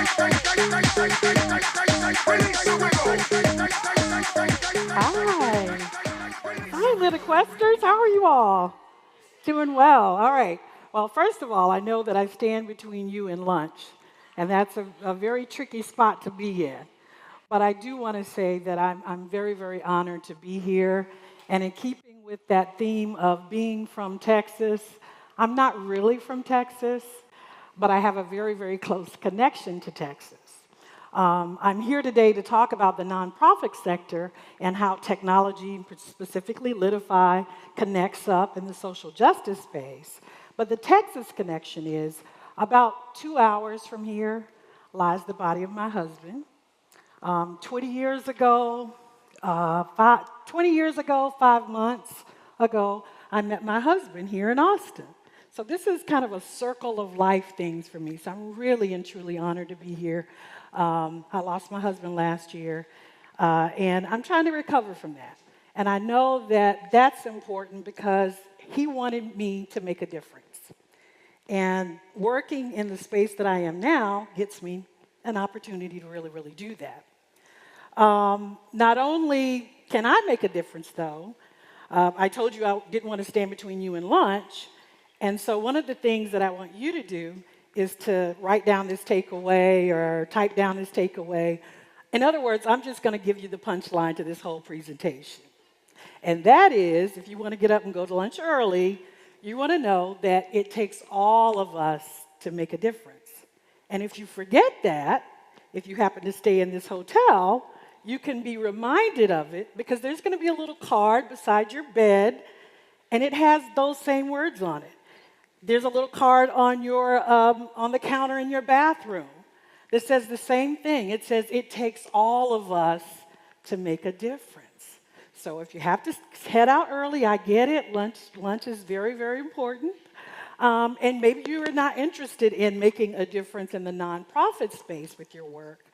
Hi. Hi, little questers. How are you all? Doing well. All right. Well, first of all, I know that I stand between you and lunch, and that's a very tricky spot to be in. But I do want to say that I'm very, very honored to be here. And in keeping with that theme of being from Texas, I'm not really from Texas, but I have a very, very close connection to Texas. I'm here today to talk about the nonprofit sector and how technology, specifically Litify, connects up in the social justice space. But the Texas connection is about 2 hours from here lies the body of my husband. 20 years ago, 20 years ago, 5 months ago, I met my husband here in Austin. So this is kind of a circle of life things for me. So I'm really and truly honored to be here. I lost my husband last year, and I'm trying to recover from that. And I know that that's important because he wanted me to make a difference. And working in the space that I am now gets me an opportunity to really, really do that. Not only can I make a difference, though, I told you I didn't want to stand between you and lunch. And so one of the things that I want you to do is to write down this takeaway or type down this takeaway. In other words, I'm just going to give you the punchline to this whole presentation. And that is, if you want to get up and go to lunch early, you want to know that it takes all of us to make a difference. And if you forget that, if you happen to stay in this hotel, you can be reminded of it because there's going to be a little card beside your bed, and it has those same words on it. There's a little card on the counter in your bathroom that says the same thing. It says it takes all of us to make a difference. So if you have to head out early, I get it. Lunch is very, very important. And maybe you are not interested in making a difference in the nonprofit space with your work.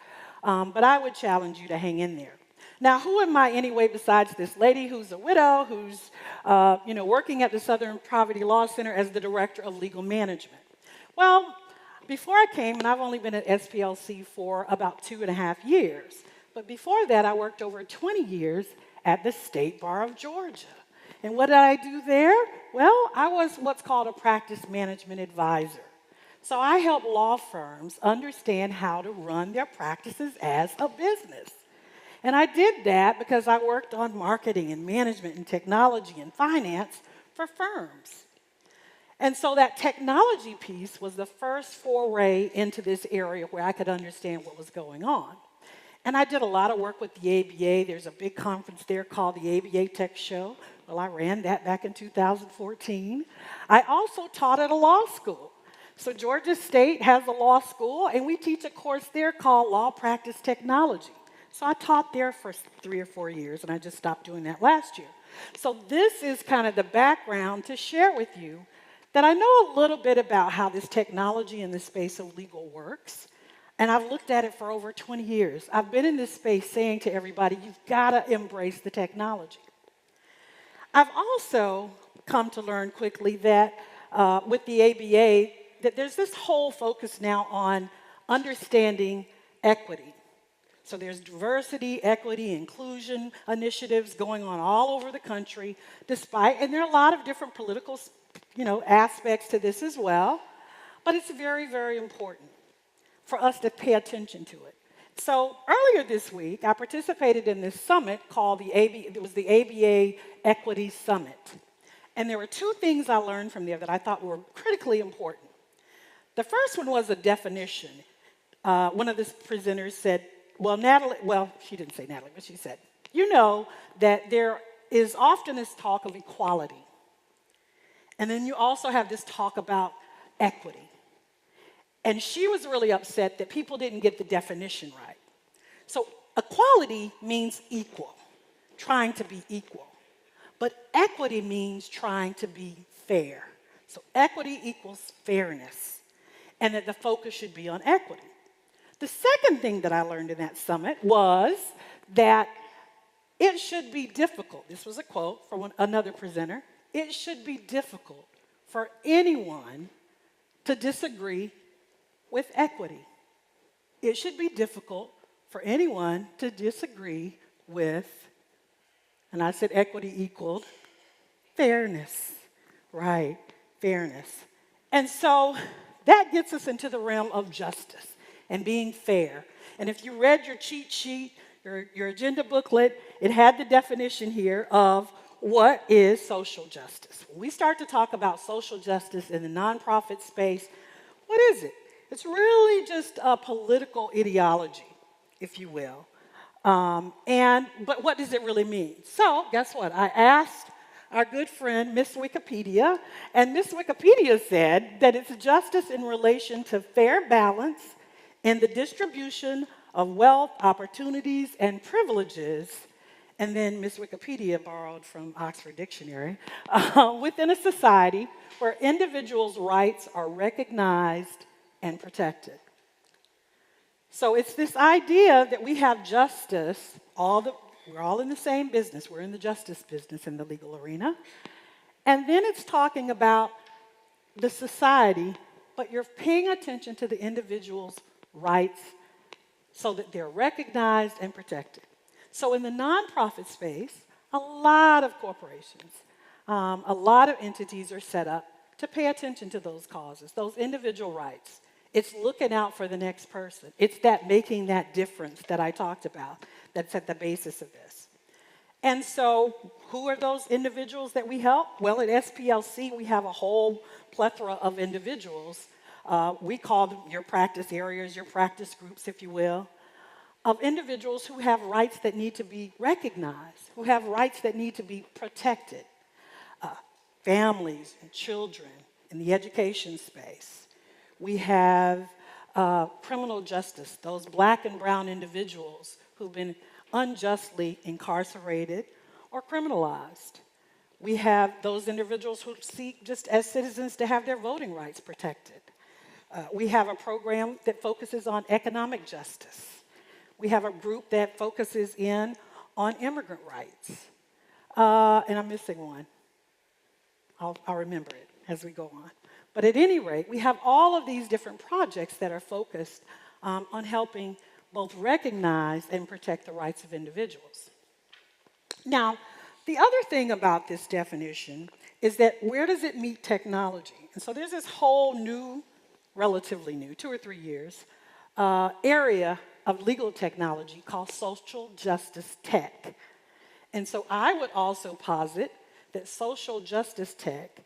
But I would challenge you to hang in there. Now, who am I anyway besides this lady who's a widow, who's working at the Southern Poverty Law Center as the Director of Legal Management? Well, before I came, and I've only been at SPLC for about 2.5 years, but before that I worked over 20 years at the State Bar of Georgia. And what did I do there? Well, I was what's called a practice management advisor. So I help law firms understand how to run their practices as a business. And I did that because I worked on marketing and management and technology and finance for firms. And so that technology piece was the first foray into this area where I could understand what was going on. And I did a lot of work with the ABA. There's a big conference there called the ABA Tech Show. Well, I ran that back in 2014. I also taught at a law school. So Georgia State has a law school, and we teach a course there called Law Practice Technology. So I taught there for 3 or 4 years, and I just stopped doing that last year. So this is kind of the background to share with you that I know a little bit about how this technology in the space of legal works, and I've looked at it for over 20 years. I've been in this space saying to everybody, you've got to embrace the technology. I've also come to learn quickly that with the ABA, that there's this whole focus now on understanding equity. So there's diversity, equity, inclusion initiatives going on all over the country, and there are a lot of different political, aspects to this as well, but it's very, very important for us to pay attention to it. So earlier this week, I participated in this summit called it was the ABA Equity Summit. And there were 2 things I learned from there that I thought were critically important. The first one was a definition. One of the presenters said, she didn't say Natalie, but she said, that there is often this talk of equality. And then you also have this talk about equity. And she was really upset that people didn't get the definition right. So equality means equal, trying to be equal. But equity means trying to be fair. So equity equals fairness, and that the focus should be on equity. The second thing that I learned in that summit was that it should be difficult. This was a quote from another presenter. It should be difficult for anyone to disagree with equity. it should be difficult for anyone to disagree with, and I said equity equaled, fairness. Right, fairness. And so that gets us into the realm of justice and being fair. And if you read your cheat sheet, your agenda booklet, it had the definition here of what is social justice. When we start to talk about social justice in the nonprofit space, what is it? It's really just a political ideology, if you will. But what does it really mean? So guess what? I asked our good friend, Miss Wikipedia, and Miss Wikipedia said that it's justice in relation to fair balance in the distribution of wealth, opportunities, and privileges. And then Miss Wikipedia borrowed from Oxford Dictionary, within a society where individuals' rights are recognized and protected. So it's this idea that we have justice, we're all in the same business. We're in the justice business in the legal arena. And then it's talking about the society, but you're paying attention to the individual's rights so that they're recognized and protected. So in the nonprofit space, a lot of corporations, a lot of entities are set up to pay attention to those causes, those individual rights. It's looking out for the next person. It's that making that difference that I talked about that's at the basis of this. And so who are those individuals that we help? Well, at SPLC, we have a whole plethora of individuals. We call them your practice areas, your practice groups, if you will, of individuals who have rights that need to be recognized, who have rights that need to be protected. Families and children in the education space. We have criminal justice, those black and brown individuals who've been unjustly incarcerated or criminalized. We have those individuals who seek just as citizens to have their voting rights protected. We have a program that focuses on economic justice. We have a group that focuses in on immigrant rights. And I'm missing one. I'll remember it as we go on. But at any rate, we have all of these different projects that are focused on helping both recognize and protect the rights of individuals. Now, the other thing about this definition is that where does it meet technology? And so there's this whole new, relatively new, 2 or 3 years, area of legal technology called social justice tech. And so I would also posit that social justice tech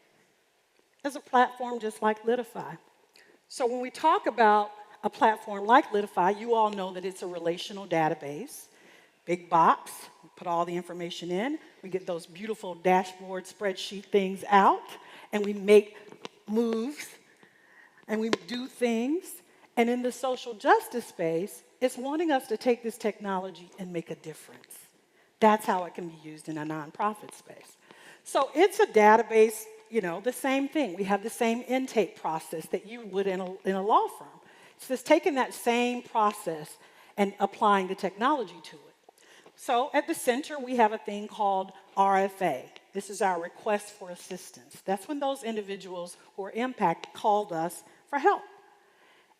is a platform just like Litify. So when we talk about a platform like Litify, you all know that it's a relational database. Big box, we put all the information in, we get those beautiful dashboard spreadsheet things out, and we make moves, and we do things. And in the social justice space, it's wanting us to take this technology and make a difference. That's how it can be used in a nonprofit space. So it's a database, the same thing. We have the same intake process that you would in a law firm. It's just taking that same process and applying the technology to it. So at the center, we have a thing called RFA. This is our request for assistance. That's when those individuals who are impacted called us for help.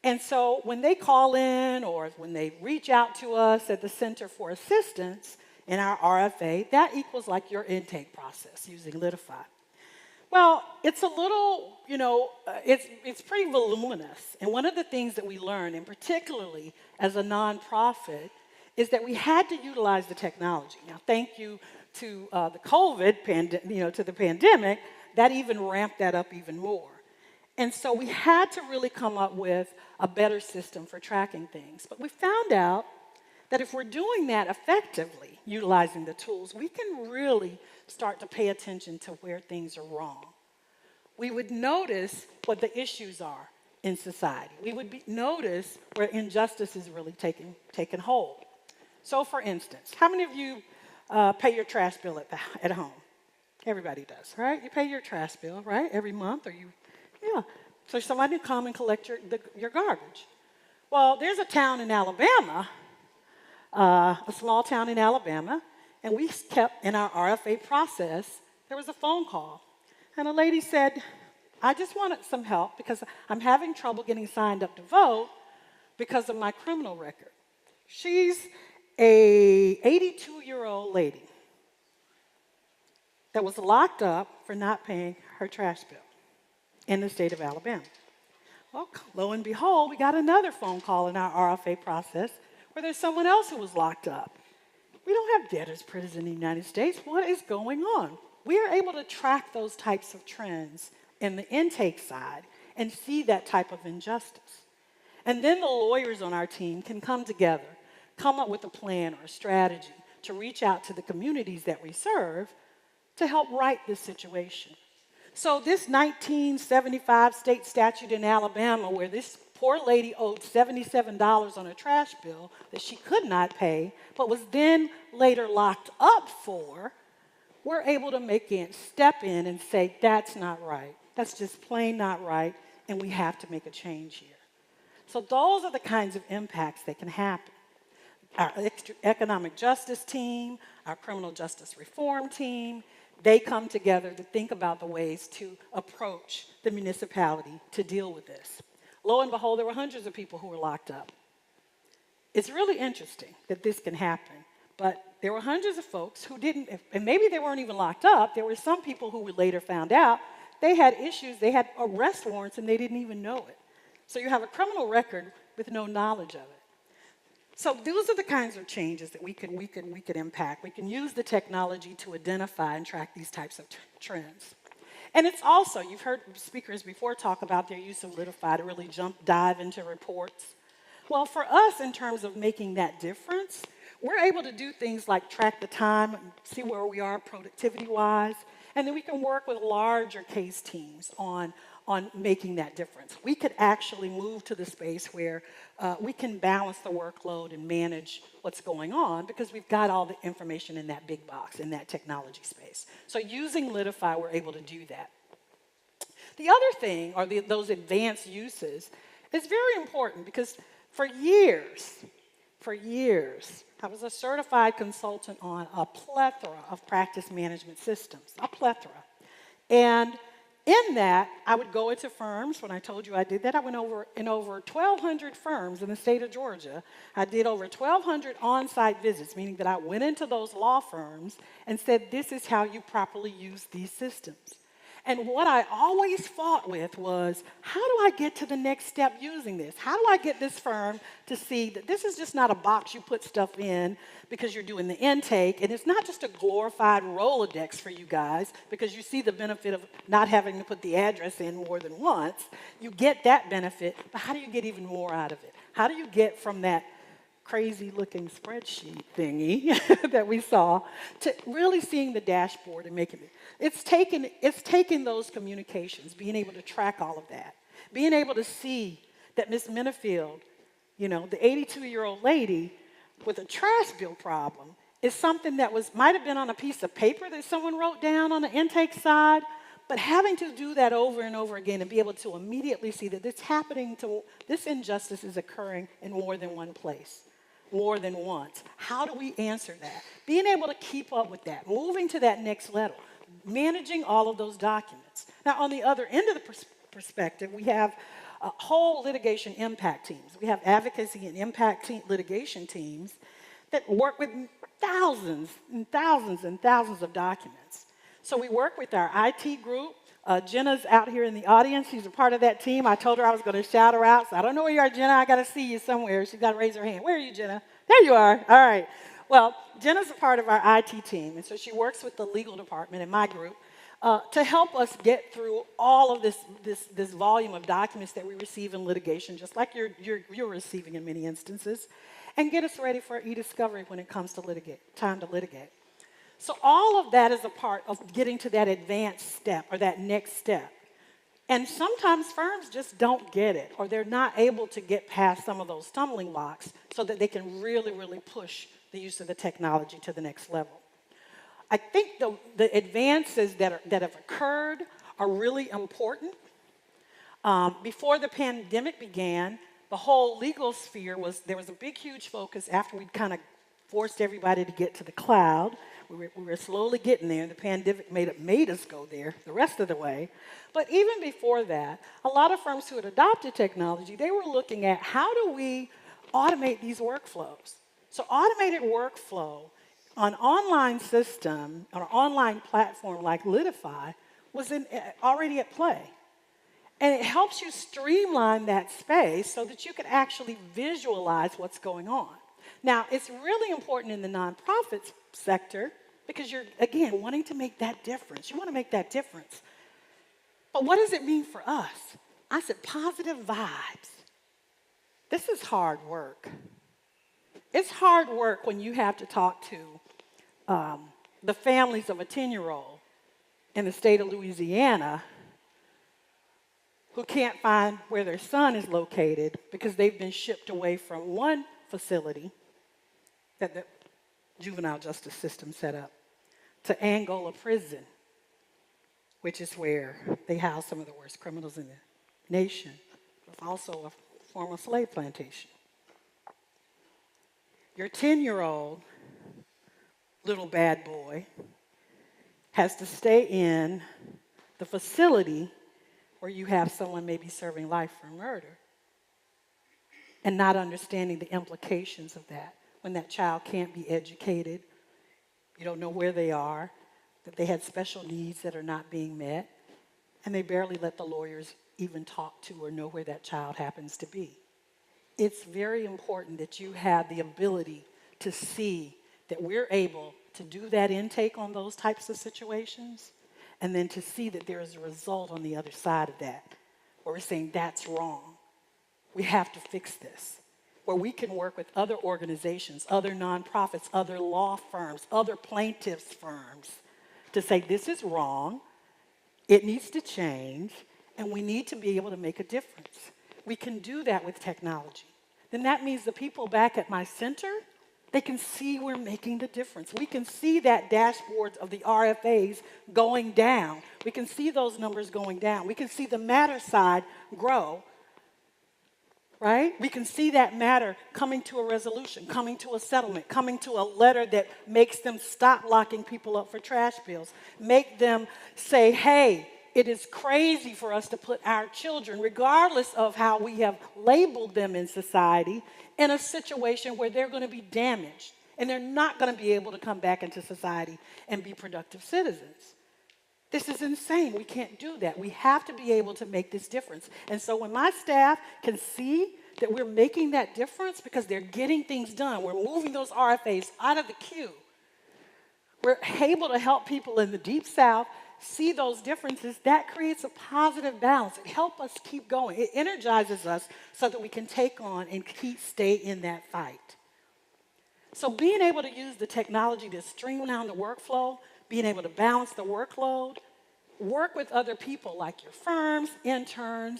And so when they call in or when they reach out to us at the Center for Assistance in our RFA, that equals like your intake process using Litify. Well, it's a little, it's pretty voluminous. And one of the things that we learned, and particularly as a nonprofit, is that we had to utilize the technology. Now, thank you to the COVID, to the pandemic, that even ramped that up even more. And so we had to really come up with a better system for tracking things. But we found out that if we're doing that effectively, utilizing the tools, we can really start to pay attention to where things are wrong. We would notice what the issues are in society. We would notice where injustice is really taking hold. So for instance, how many of you pay your trash bill at home? Everybody does, right? You pay your trash bill, right? Every month, So somebody will come and collect your garbage. Well, there's a town in Alabama, a small town in Alabama, and we kept in our RFA process, there was a phone call. And a lady said, I just wanted some help because I'm having trouble getting signed up to vote, because of my criminal record. She's a 82-year-old lady that was locked up for not paying her trash bill in the state of Alabama. Well, lo and behold, we got another phone call in our RFA process where there's someone else who was locked up. We don't have debtors' prisons in the United States. What is going on? We are able to track those types of trends in the intake side and see that type of injustice. And then the lawyers on our team can come together, come up with a plan or a strategy to reach out to the communities that we serve to help right this situation. So this 1975 state statute in Alabama where this poor lady owed $77 on a trash bill that she could not pay, but was then later locked up for, we're able to step in and say, that's not right. That's just plain not right, and we have to make a change here. So those are the kinds of impacts that can happen. Our economic justice team, our criminal justice reform team, they come together to think about the ways to approach the municipality to deal with this. Lo and behold, there were hundreds of people who were locked up. It's really interesting that this can happen, but there were hundreds of folks who didn't, and maybe they weren't even locked up. There were some people who we later found out they had issues, they had arrest warrants, and they didn't even know it. So you have a criminal record with no knowledge of it. So those are the kinds of changes that we could impact. We can use the technology to identify and track these types of trends. And it's also, you've heard speakers before talk about their use of Litify to really dive into reports. Well, for us, in terms of making that difference, we're able to do things like track the time and see where we are productivity-wise, and then we can work with larger case teams on making that difference. We could actually move to the space where we can balance the workload and manage what's going on because we've got all the information in that big box, in that technology space. So using Litify, we're able to do that. The other thing, or those advanced uses, is very important because for years, I was a certified consultant on a plethora of practice management systems, a plethora. And in that, I would go into firms. When I told you I did that, I went over 1,200 firms in the state of Georgia. I did over 1,200 on-site visits, meaning that I went into those law firms and said, this is how you properly use these systems. And what I always fought with was, how do I get to the next step using this? How do I get this firm to see that this is just not a box you put stuff in because you're doing the intake, and it's not just a glorified Rolodex for you guys because you see the benefit of not having to put the address in more than once. You get that benefit, but how do you get even more out of it? How do you get from that crazy-looking spreadsheet thingy that we saw to really seeing the dashboard and making it? It's taken those communications, being able to track all of that, being able to see that Miss Minifield, the 82-year-old lady with a trash bill problem, is something that might have been on a piece of paper that someone wrote down on the intake side, but having to do that over and over again and be able to immediately see that this injustice is occurring in more than one place, more than once. How do we answer that? Being able to keep up with that, moving to that next level, managing all of those documents. Now, on the other end of the perspective, we have whole litigation impact teams. We have advocacy and impact litigation teams that work with thousands and thousands and thousands of documents. So we work with our IT group. Jenna's out here in the audience. She's a part of that team. I told her I was going to shout her out, so I don't know where you are, Jenna. I got to see you somewhere. She's got to raise her hand. Where are you, Jenna? There you are. All right. Well, Jenna's a part of our IT team, and so she works with the legal department in my group to help us get through all of this volume of documents that we receive in litigation, just like you're receiving in many instances, and get us ready for e-discovery when it comes to time to litigate. So all of that is a part of getting to that advanced step or that next step. And sometimes firms just don't get it, or they're not able to get past some of those stumbling blocks so that they can really, really push the use of the technology to the next level. I think the advances that have occurred are really important. Before the pandemic began, the whole legal sphere there was a big, huge focus after we'd kind of forced everybody to get to the cloud. We were slowly getting there, and the pandemic made us go there the rest of the way. But even before that, a lot of firms who had adopted technology, they were looking at how do we automate these workflows. So automated workflow on online system, on an online platform like Litify, was already at play. And it helps you streamline that space so that you can actually visualize what's going on. Now, it's really important in the nonprofit sector because you're, again, wanting to make that difference. You want to make that difference. But what does it mean for us? I said positive vibes. This is hard work. It's hard work when you have to talk to the families of a 10-year-old in the state of Louisiana who can't find where their son is located because they've been shipped away from one facility that the juvenile justice system set up to Angola prison, which is where they house some of the worst criminals in the nation, but also a former slave plantation. Your 10-year-old little bad boy has to stay in the facility where you have someone maybe serving life for murder and not understanding the implications of that. When that child can't be educated, you don't know where they are, that they had special needs that are not being met, and they barely let the lawyers even talk to or know where that child happens to be. It's very important that you have the ability to see that we're able to do that intake on those types of situations, and then to see that there is a result on the other side of that, where we're saying that's wrong. We have to fix this. Where we can work with other organizations, other nonprofits, other law firms, other plaintiffs' firms to say this is wrong, it needs to change, and we need to be able to make a difference. We can do that with technology. Then that means the people back at my center, they can see we're making the difference. We can see that dashboards of the RFAs going down. We can see those numbers going down. We can see the matter side grow. Right? We can see that matter coming to a resolution, coming to a settlement, coming to a letter that makes them stop locking people up for trash bills, make them say, hey, it is crazy for us to put our children, regardless of how we have labeled them in society, in a situation where they're going to be damaged and they're not going to be able to come back into society and be productive citizens. This is insane. We can't do that. We have to be able to make this difference. And so when my staff can see that we're making that difference because they're getting things done, we're moving those RFAs out of the queue, we're able to help people in the Deep South see those differences, that creates a positive balance. It helps us keep going. It energizes us so that we can take on and stay in that fight. So being able to use the technology to streamline the workflow, being able to balance the workload, work with other people like your firms, interns,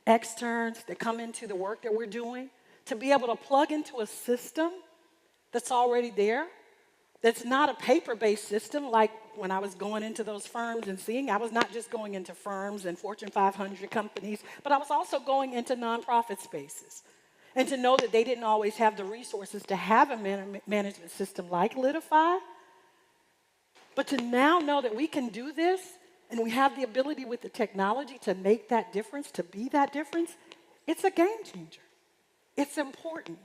externs that come into the work that we're doing, to be able to plug into a system that's already there, that's not a paper-based system like when I was going into those firms and seeing. I was not just going into firms and Fortune 500 companies, but I was also going into nonprofit spaces. And to know that they didn't always have the resources to have a management system like Litify, but to now know that we can do this and we have the ability with the technology to make that difference, to be that difference, it's a game changer. It's important.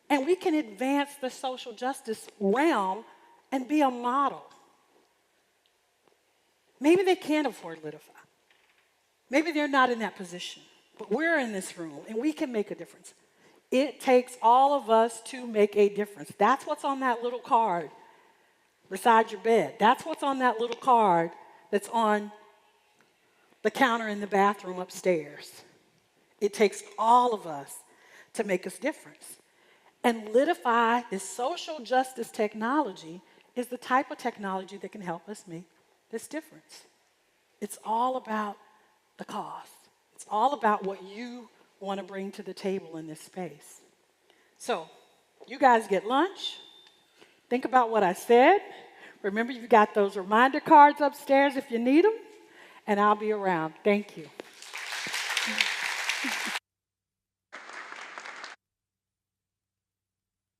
And we can advance the social justice realm and be a model. Maybe they can't afford Litify. Maybe they're not in that position. But we're in this room and we can make a difference. It takes all of us to make a difference. That's what's on that little card beside your bed. That's what's on that little card that's on the counter in the bathroom upstairs. It takes all of us to make us difference. And Litify, this social justice technology, is the type of technology that can help us make this difference. It's all about the cause. It's all about what you want to bring to the table in this space. So, you guys get lunch. Think about what I said. Remember, you've got those reminder cards upstairs if you need them. And I'll be around. Thank you.